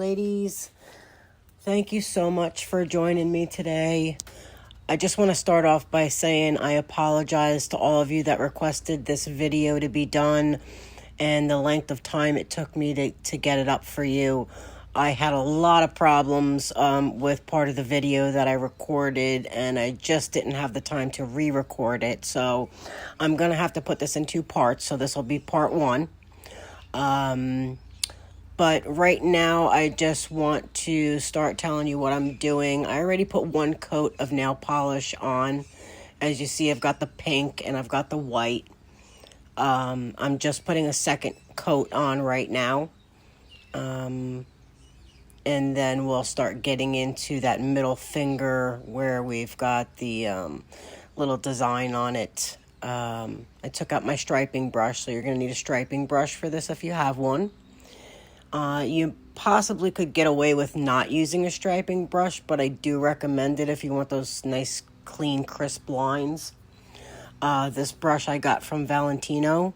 ladies. Thank you so much for joining me today. I just want to start off by saying I apologize to all of you that requested this video to be done and the length of time it took me to get it up for you. I had a lot of problems with part of the video that I recorded, and I just didn't have the time to re-record it. So I'm going to have to put this in 2 parts, so this will be part 1. But right now, I just want to start telling you what I'm doing. I already put 1 coat of nail polish on. As you see, I've got the pink and I've got the white. I'm just putting a 2nd coat on right now. And then we'll start getting into that middle finger where we've got the little design on it. I took out my striping brush, so you're going to need a striping brush for this if you have one. You possibly could get away with not using a striping brush, but I do recommend it if you want those nice, clean, crisp lines. This brush I got from Valentino.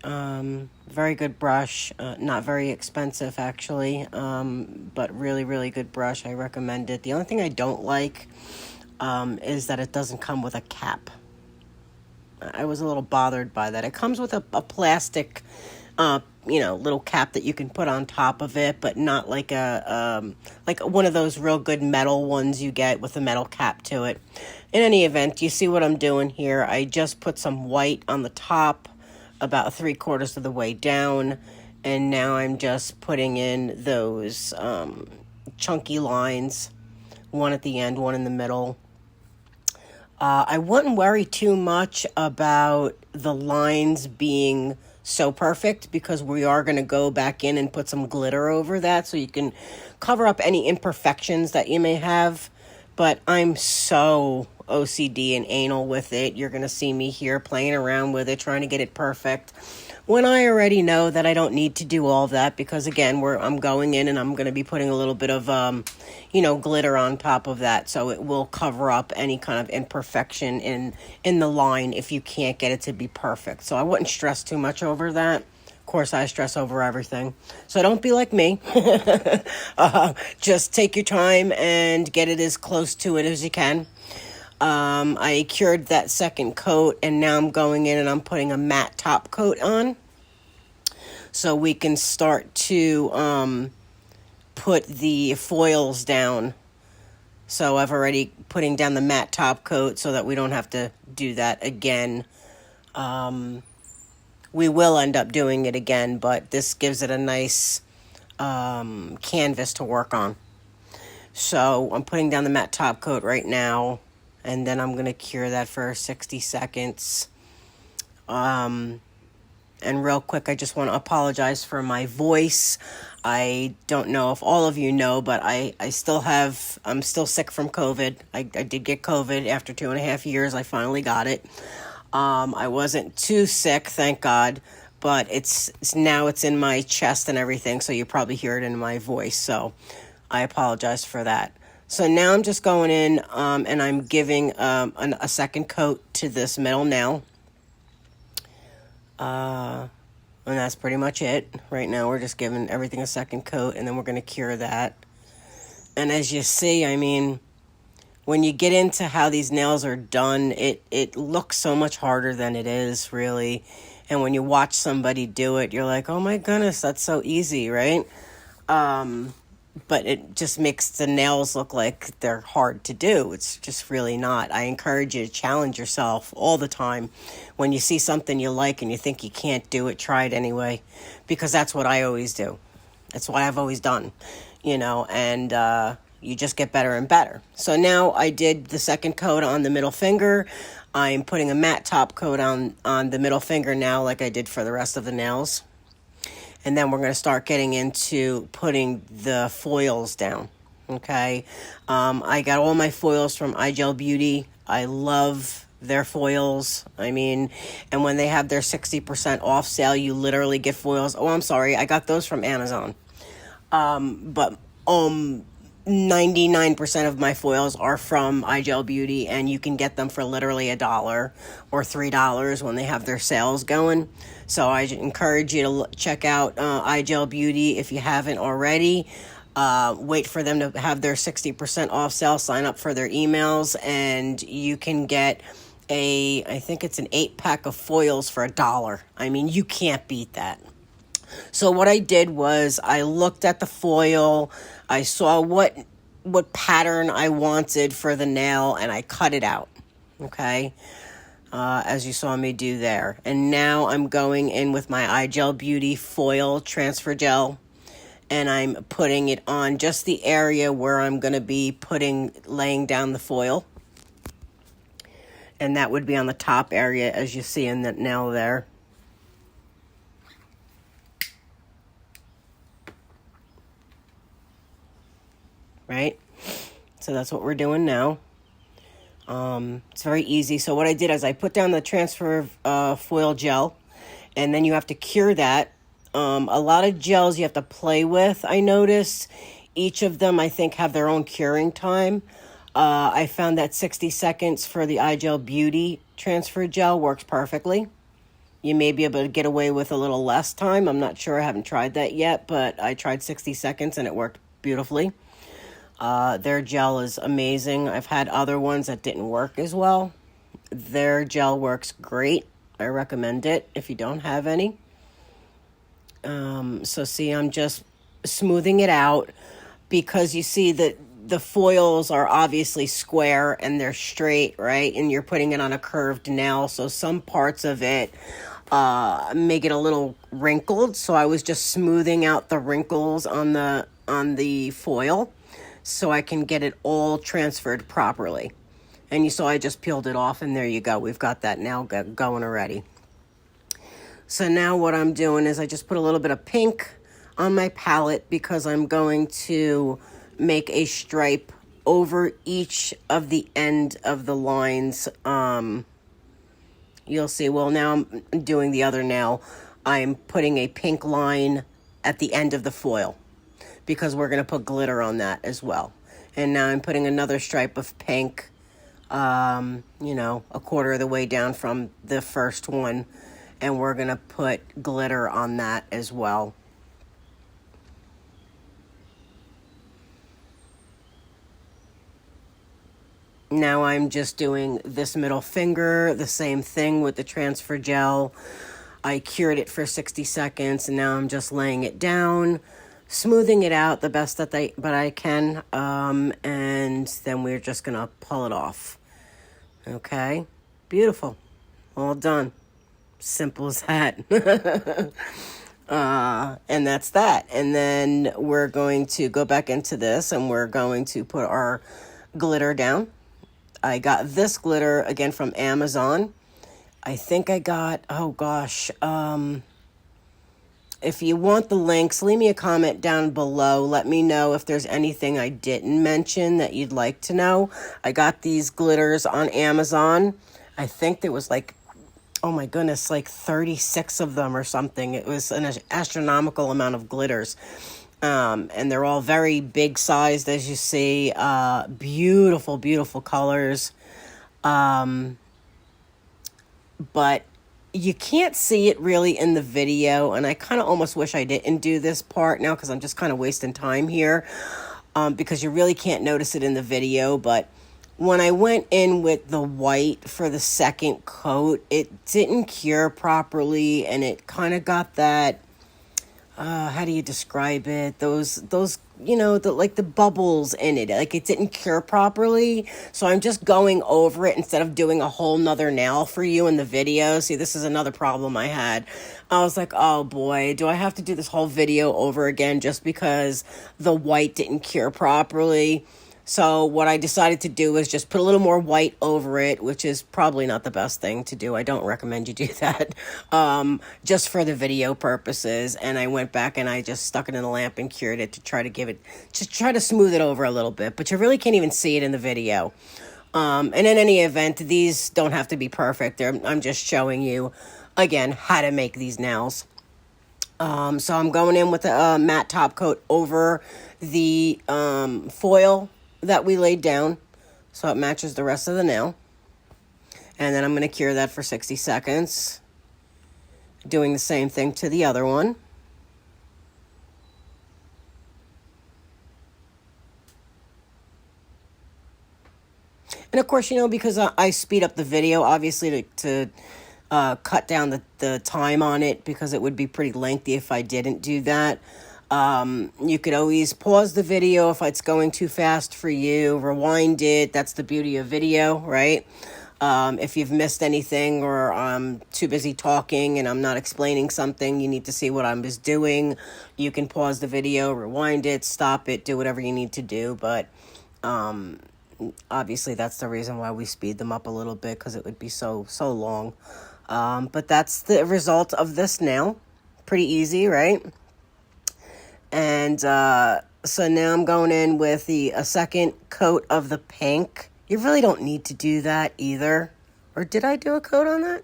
Very good brush, not very expensive actually, but really, really good brush. I recommend it. The only thing I don't like is that it doesn't come with a cap. I was a little bothered by that. It comes with a plastic, little cap that you can put on top of it, but not like like one of those real good metal ones you get with a metal cap to it. In any event, you see what I'm doing here. I just put some white on the top, about 3/4 of the way down, and now I'm just putting in those chunky lines, one at the end, one in the middle. I wouldn't worry too much about the lines being so perfect, because we are going to go back in and put some glitter over that so you can cover up any imperfections that you may have. But I'm so OCD and anal with it. You're going to see me here playing around with it, trying to get it perfect, when I already know that I don't need to do all of that, because again, I'm going in and I'm going to be putting a little bit of glitter on top of that, so it will cover up any kind of imperfection in the line if you can't get it to be perfect. So I wouldn't stress too much over that. Of course, I stress over everything, so don't be like me. Just take your time and get it as close to it as you can. I cured that 2nd coat, and now I'm going in and I'm putting a matte top coat on, so we can start to put the foils down. So I've already putting down the matte top coat so that we don't have to do that again. We will end up doing it again, but this gives it a nice canvas to work on. So I'm putting down the matte top coat right now, and then I'm going to cure that for 60 seconds. And real quick, I just want to apologize for my voice. I don't know if all of you know, but I'm still sick from COVID. I did get COVID after 2.5 years. I finally got it. I wasn't too sick, thank God, but it's now it's in my chest and everything, so you probably hear it in my voice. So I apologize for that. So now I'm just going in and I'm giving a 2nd coat to this middle nail. And that's pretty much it. Right now we're just giving everything a 2nd coat, and then we're going to cure that. And as you see, I mean, when you get into how these nails are done, it looks so much harder than it is, really. And when you watch somebody do it, you're like, oh my goodness, that's so easy, right? But it just makes the nails look like they're hard to do. It's just really not. I encourage you to challenge yourself all the time. When you see something you like and you think you can't do it, try it anyway, because that's what I always do. That's what I've always done, and you just get better and better. So now I did the 2nd coat on the middle finger. I'm putting a matte top coat on the middle finger now, like I did for the rest of the nails. And then we're going to start getting into putting the foils down, okay? I got all my foils from iGel Beauty. I love their foils. I mean, and when they have their 60% off sale, you literally get foils. Oh, I'm sorry. I got those from Amazon. But 99% of my foils are from iGel Beauty, and you can get them for literally $1 or $3 when they have their sales going. So I encourage you to check out iGel Beauty if you haven't already. Wait for them to have their 60% off sale. Sign up for their emails, and you can get I think it's an 8-pack of foils for $1. I mean, you can't beat that. So what I did was I looked at the foil, I saw what pattern I wanted for the nail, and I cut it out, okay, as you saw me do there. And now I'm going in with my iGel Beauty foil transfer gel, and I'm putting it on just the area where I'm going to be laying down the foil. And that would be on the top area, as you see in the nail there. Right? So that's what we're doing now. It's very easy. So what I did is I put down the transfer foil gel, and then you have to cure that. A lot of gels you have to play with, I noticed. Each of them, I think, have their own curing time. I found that 60 seconds for the iGel Beauty transfer gel works perfectly. You may be able to get away with a little less time. I'm not sure. I haven't tried that yet, but I tried 60 seconds and it worked beautifully. Their gel is amazing. I've had other ones that didn't work as well. Their gel works great. I recommend it if you don't have any. So see, I'm just smoothing it out because you see that the foils are obviously square and they're straight, right? And you're putting it on a curved nail, so some parts of it make it a little wrinkled. So I was just smoothing out the wrinkles on the foil so I can get it all transferred properly. And you saw I just peeled it off, and there you go. We've got that nail going already. So now what I'm doing is I just put a little bit of pink on my palette because I'm going to make a stripe over each of the end of the lines. You'll see. Well, now I'm doing the other nail. I'm putting a pink line at the end of the foil because we're going to put glitter on that as well. And now I'm putting another stripe of pink, a quarter of the way down from the first one. And we're going to put glitter on that as well. Now I'm just doing this middle finger, the same thing with the transfer gel. I cured it for 60 seconds, and now I'm just laying it down, smoothing it out the best that I can, and then we're just going to pull it off. Okay? Beautiful. All done. Simple as that. And that's that. And then we're going to go back into this, and we're going to put our glitter down. I got this glitter, again, from Amazon. I think I got, if you want the links, leave me a comment down below. Let me know if there's anything I didn't mention that you'd like to know. I got these glitters on Amazon. I think there was like 36 of them or something. It was an astronomical amount of glitters. And they're all very big sized, as you see. Beautiful, beautiful colors. But you can't see it really in the video, and I kind of almost wish I didn't do this part now because I'm just kind of wasting time here, because you really can't notice it in the video. But when I went in with the white for the second coat, it didn't cure properly, and it kind of got that, how do you describe it? Those the bubbles in it. Like, it didn't cure properly. So I'm just going over it instead of doing a whole nother nail for you in the video. See, this is another problem I had. I was like, oh boy, do I have to do this whole video over again just because the white didn't cure properly? So what I decided to do is just put a little more white over it, which is probably not the best thing to do. I don't recommend you do that, just for the video purposes. And I went back and I just stuck it in the lamp and cured it to try to smooth it over a little bit. But you really can't even see it in the video. And in any event, these don't have to be perfect. I'm just showing you, again, how to make these nails. So I'm going in with a matte top coat over the foil that we laid down so it matches the rest of the nail. And then I'm going to cure that for 60 seconds. Doing the same thing to the other one. And of course, because I speed up the video, obviously, to cut down the time on it, because it would be pretty lengthy if I didn't do that. You could always pause the video if it's going too fast for you, rewind it. That's the beauty of video, right? If you've missed anything, or I'm too busy talking and I'm not explaining something, you need to see what I'm just doing, you can pause the video, rewind it, stop it, do whatever you need to do. But obviously that's the reason why we speed them up a little bit, because it would be so long. But that's the result of this nail. Pretty easy, right? And so now I'm going in with a second coat of the pink. You really don't need to do that either. Or did I do a coat on that?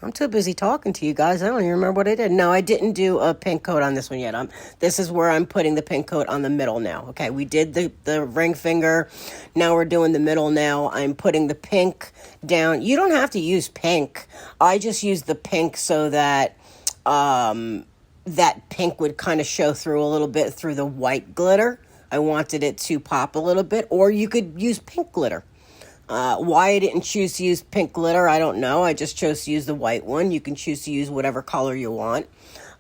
I'm too busy talking to you guys. I don't even remember what I did. No, I didn't do a pink coat on this one yet. This is where I'm putting the pink coat on the middle now. Okay, we did the ring finger. Now we're doing the middle nail. I'm putting the pink down. You don't have to use pink. I just used the pink so that that pink would kind of show through a little bit through the white glitter. I wanted it to pop a little bit, or you could use pink glitter. Why I didn't choose to use pink glitter, I don't know. I just chose to use the white one. You can choose to use whatever color you want.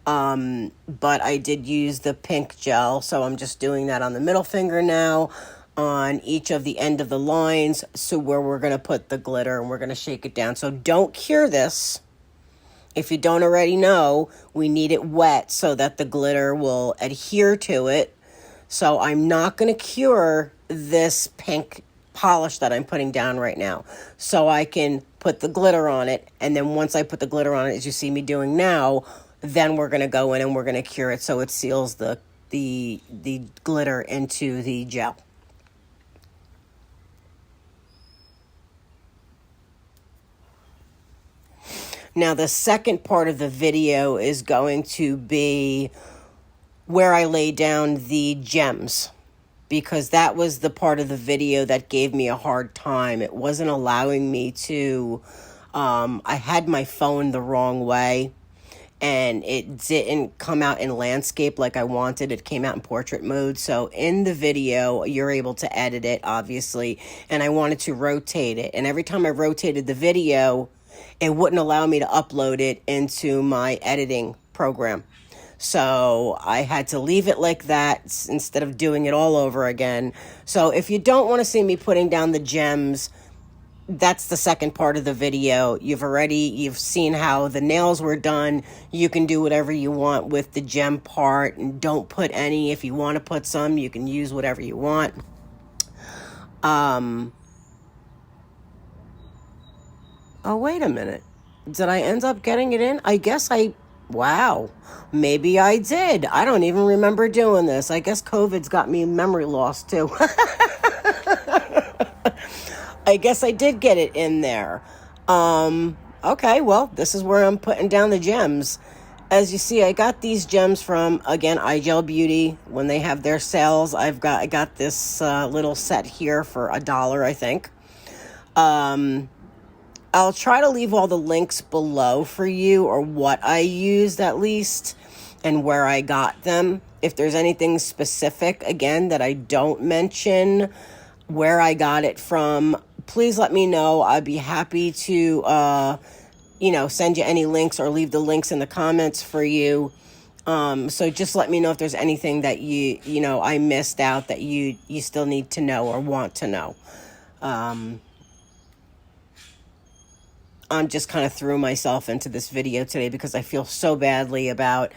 But I did use the pink gel, so I'm just doing that on the middle finger now, on each of the end of the lines, so where we're going to put the glitter, and we're going to shake it down. So don't cure this. If you don't already know, we need it wet so that the glitter will adhere to it. So I'm not going to cure this pink polish that I'm putting down right now, so I can put the glitter on it. And then once I put the glitter on it, as you see me doing now, then we're going to go in and we're going to cure it so it seals the glitter into the gel. Now the second part of the video is going to be where I lay down the gems, because that was the part of the video that gave me a hard time. It wasn't allowing me to, I had my phone the wrong way, and it didn't come out in landscape like I wanted. It came out in portrait mode. So in the video, you're able to edit it, obviously, and I wanted to rotate it. And every time I rotated the video, it wouldn't allow me to upload it into my editing program. So I had to leave it like that instead of doing it all over again. So if you don't want to see me putting down the gems, that's the second part of the video. You've seen how the nails were done. You can do whatever you want with the gem part, and don't put any. If you want to put some, you can use whatever you want. Oh, wait a minute. Did I end up getting it in? I guess wow, maybe I did. I don't even remember doing this. I guess COVID's got me memory loss too. I guess I did get it in there. Okay, well, this is where I'm putting down the gems. As you see, I got these gems from, again, iGel Beauty. When they have their sales, I got this little set here for $1, I think. I'll try to leave all the links below for you, or what I used at least, and where I got them. If there's anything specific, again, that I don't mention, where I got it from, please let me know. I'd be happy to, send you any links, or leave the links in the comments for you. So just let me know if there's anything that I missed out that you still need to know or want to know. I'm just kind of threw myself into this video today because I feel so badly about,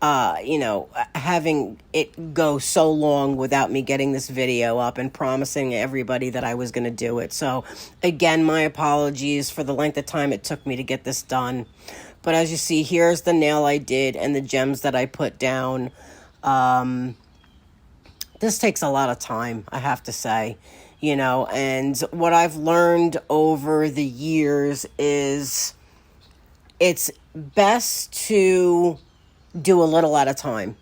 having it go so long without me getting this video up and promising everybody that I was going to do it. So again, my apologies for the length of time it took me to get this done. But as you see, here's the nail I did and the gems that I put down. This takes a lot of time, I have to say. And what I've learned over the years is it's best to do a little at a time.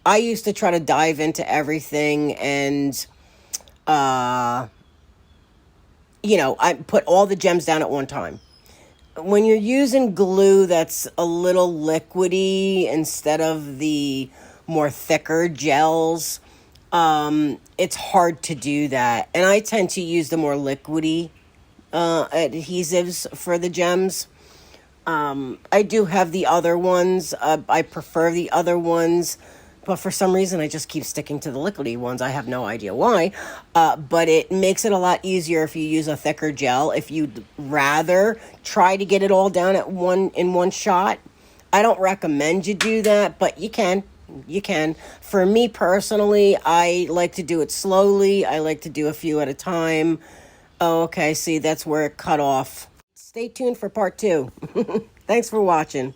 I used to try to dive into everything and, I put all the gems down at one time. When you're using glue that's a little liquidy instead of the more thicker gels, it's hard to do that. And I tend to use the more liquidy adhesives for the gems. I do have the other ones. I prefer the other ones, but for some reason I just keep sticking to the liquidy ones. I have no idea why. But it makes it a lot easier if you use a thicker gel. If you'd rather try to get it all down in one shot, I don't recommend you do that, but you can. You can. For me personally, I like to do it slowly. I like to do a few at a time. Oh, okay, see, that's where it cut off. Stay tuned for part 2. Thanks for watching.